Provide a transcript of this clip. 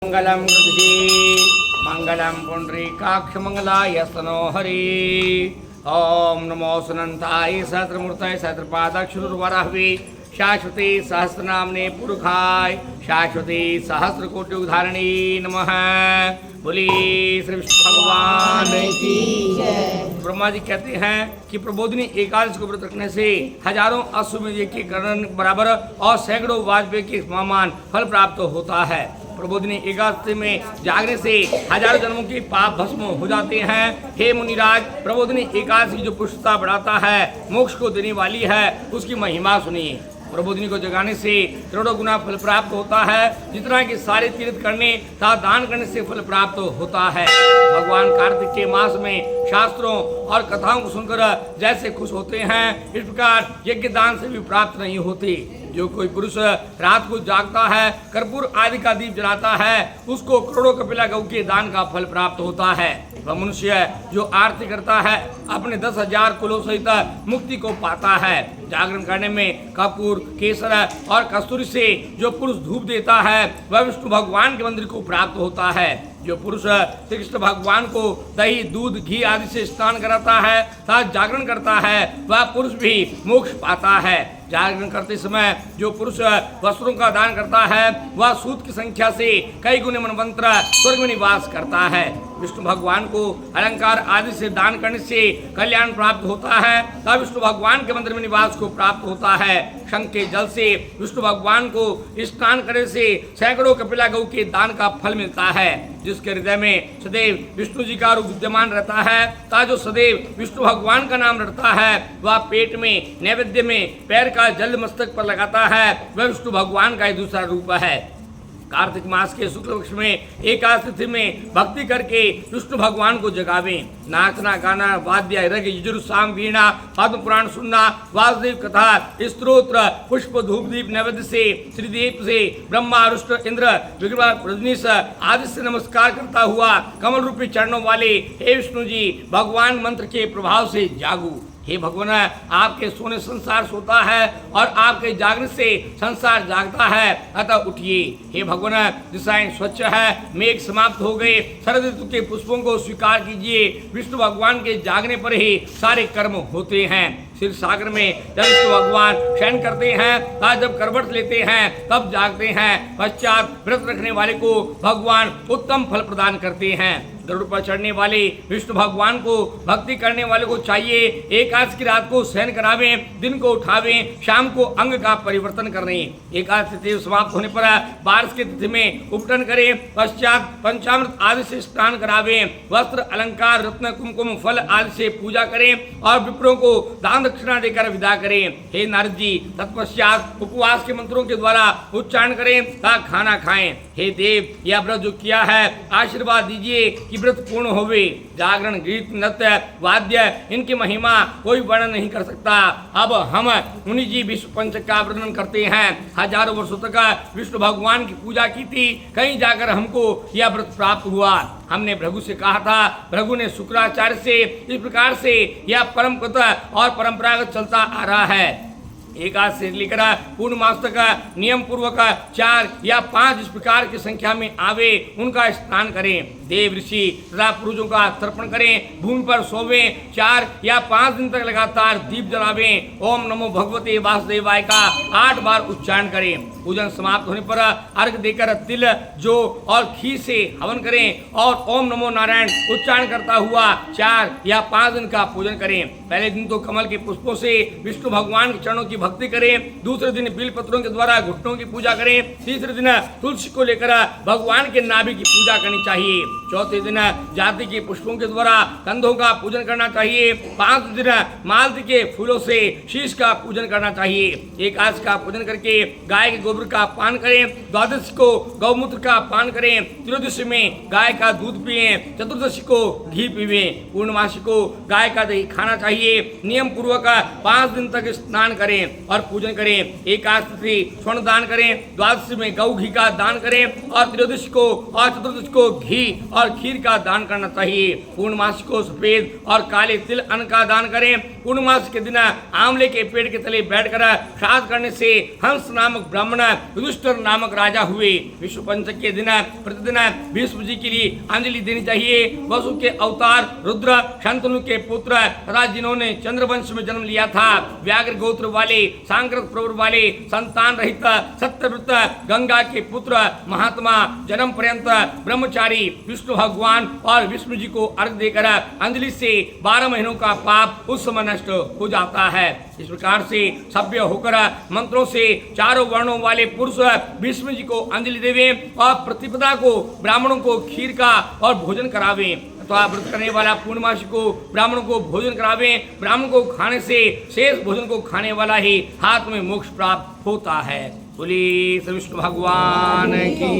मंगलम कृति मंगलम पुंडरीकाक्ष मंगलाय स्तनो हरि। ओम नमो सुनंताय सहस्रमूर्तये सहस्रपादाक्षुर्वराहवे शाश्वती सहस्रनामने पुरुखाय शाश्वती सहस्रकोटि उदाहरणी नमः। बोली श्री विष्णु भगवान की जय। ब्रह्मा जी कहते हैं कि प्रबोधिनी एकादशी को व्रत रखने से हजारों अश्वमेध के करण बराबर और सैकड़ों वाजपेयी के समान फल प्राप्त होता है। प्रबोधिनी एकादशी में जागने से हजारों जन्मों के पाप भस्म हो जाते हैं। हे मुनिराज, प्रबोधिनी एकादशी जो पुष्टता बढ़ाता है, मोक्ष को देने वाली है, उसकी महिमा सुनिए। प्रबोधिनी को जगाने से करोड़ों गुना फल प्राप्त होता है, जितना कि सारे तीर्थ करने तथा दान करने से फल प्राप्त होता है। भगवान कार्तिक के मास में शास्त्रों और कथाओं को सुनकर जैसे खुश होते हैं, इस प्रकार यज्ञ दान से भी प्राप्त नहीं होती। जो कोई पुरुष रात को जागता है, कर्पूर आदि का दीप जलाता है, उसको करोड़ों कपिला गौ के दान का फल प्राप्त होता है। वह मनुष्य जो आरती करता है, अपने 10,000 कुलों सहित मुक्ति को पाता है। जागरण करने में कपूर, केसर और कस्तूरी से जो पुरुष धूप देता है, वह विष्णु भगवान के मंदिर को प्राप्त होता है। जो पुरुष श्री कृष्ण भगवान को दही, दूध, घी आदि से स्नान कराता है तथा जागरण करता है, वह पुरुष भी मोक्ष पाता है। जागरण करते समय जो पुरुष वस्त्रों का दान करता है, वह सूत की संख्या से कई गुने मनवंतर स्वर्ग में निवास करता है। विष्णु भगवान को अलंकार आदि से दान करने से कल्याण प्राप्त होता है तथा विष्णु भगवान के मंदिर में निवास को प्राप्त होता है। शंख के जल से विष्णु भगवान को स्नान करने से सैकड़ों कपिला गौ के दान का फल मिलता है। जिसके हृदय में सदैव विष्णु जी का रूप विद्यमान रहता है तथा जो सदैव विष्णु भगवान का नाम रटता है, वह पेट में, नैवेद्य में पैर का जल मस्तक पर लगाता है, वह विष्णु भगवान का ही दूसरा रूप है। कार्तिक मास के शुक्ल पक्ष में एकादशी तिथि में भक्ति करके विष्णु भगवान को जगावें। नाचना, गाना, वाद्य, यज्ञ, यजुर, साम, वीणा, पद्म पुराण सुनना, वासुदेव कथा, स्तोत्र, पुष्प, धूप, दीप नैवेद्य से, श्रीदीप से ब्रह्मा, रुष्ट, इंद्र, विक्रम, रजनीश आदि से नमस्कार करता हुआ कमल रूपी चरणों वाले हे विष्णु जी, भगवान मंत्र के प्रभाव से जागू। हे भगवान, आपके सोने संसार सोता है और आपके जागने से संसार जागता है, अतः उठिए। हे भगवान, दिशाएं स्वच्छ है, मेघ समाप्त हो गए, शरद ऋतु के पुष्पों को स्वीकार कीजिए। विष्णु भगवान के जागने पर ही सारे कर्म होते हैं। क्षीर सागर में जब विष्णु भगवान शयन करते हैं, तब जब करवट लेते हैं, तब जागते हैं। पश्चात व्रत रखने वाले को भगवान उत्तम फल प्रदान करते हैं। गरुड़ पर चढ़ने वाले विष्णु भगवान को भक्ति करने वाले को चाहिए एकादशी की रात को शयन करावें, दिन को उठावें, शाम को अंग का परिवर्तन करें। एकादशी तिथि समाप्त होने पर बारिश की तिथि में उपटन करें। पश्चात पंचामृत आदि से स्नान करावें। वस्त्र, अलंकार, रत्न, कुमकुम, फल आदि से पूजा करें और विप्रों को दान दक्षिणा देकर विदा करें। हे नारद जी, तत्पश्चात उपवास के मंत्रों के द्वारा उच्चारण करें तथा खाना खाएं। हे देव, यह व्रत जो किया है, आशीर्वाद दीजिए कि व्रत पूर्ण होवे। जागरण, गीत, नृत्य, वाद्य, इनकी महिमा कोई वर्णन नहीं कर सकता। अब हम मुनि जी विश्व पंचक का वर्णन करते हैं। हजारों वर्षों तक विष्णु भगवान की पूजा की थी, कहीं जाकर हमको यह व्रत प्राप्त हुआ। हमने भृगु से कहा था, भृगु ने शुक्राचार्य से इस प्रकार से यह परमकृत और परंपरागत चलता आ रहा है। एकादशी से लेकर पूर्ण मास तक नियम पूर्वक 4 या 5 इस प्रकार की संख्या में आवे, उनका स्नान करें। देव, ऋषि तथा पुरुषों का तर्पण करें। भूमि पर सोवें। 4 या 5 दिन तक लगातार दीप जलावें। ओम नमो भगवते वासुदेवाय का 8 बार उच्चारण करें। पूजन समाप्त होने पर अर्घ देकर तिल, जौ और खीर से हवन करें और ओम नमो नारायण उच्चारण करता हुआ 4 या 5 दिन का पूजन करें। पहले दिन तो कमल के पुष्पों से विष्णु भगवान के चरणों की भक्ति करें। दूसरे दिन बिल पत्रों के द्वारा घुटनों की पूजा करें। तीसरे दिन तुलसी को लेकर भगवान के नाभि की पूजा करनी चाहिए। चौथे दिन जाति के पुष्पों के द्वारा कंधों का पूजन करना चाहिए। 5 दिन मालती के फूलों से शीश का पूजन करना चाहिए। एकादशी का पूजन करके गाय के गोबर का पान करें। द्वादशी को गौमूत्र का पान करें। त्रयोदशी में गाय का दूध पिए। चतुर्दशी को घी पीवे। पूर्णमासी को गाय का दही खाना चाहिए। नियम पूर्वक 5 दिन तक स्नान करें। करें और पूजन करें। एकादशी स्वर्ण दान करें, द्वादशी में गौ घी का दान करें और त्रयोदशी को और चतुर्दशी को घी और खीर का दान करना चाहिए। पूर्णमासी को सफेद और काले तिल अन्न का दान करें। पूर्णमासी के दिन आंवले के पेड़ के तले बैठकर श्राद्ध करने से हंस नामक ब्राह्मण युधिष्ठिर नामक राजा हुए। विष्णु पंचक के दिन प्रतिदिन भीष्म जी के लिए अंजलि देनी चाहिए। वसु के अवतार रुद्र शंतनु के पुत्र तथा जिन्होंने चंद्रवंश में जन्म लिया था, व्याघ्र गोत्र वाले, सांकृत प्रवर वाले, संतान रहित सत्यव्रत गंगा के पुत्र महात्मा, जन्म पर्यंत ब्रह्मचारी विष्णु भगवान और विष्णु जी को अर्घ देकर अंजलि से 12 महीनों का पाप उस समय नष्ट हो जाता है। इस प्रकार से सभ्य होकर मंत्रों से चारों वर्णों वाले पुरुष विष्णु जी को अंजलि देवे और प्रतिपदा को ब्राह्मणों को खीर का और भोजन करावे। अथवा व्रत करने वाला पूर्णमासी को ब्राह्मणों को भोजन करावे। ब्राह्मण को खाने से शेष भोजन को खाने वाला ही हाथ में मोक्ष प्राप्त होता है। बोलिए श्री विष्णु भगवान की।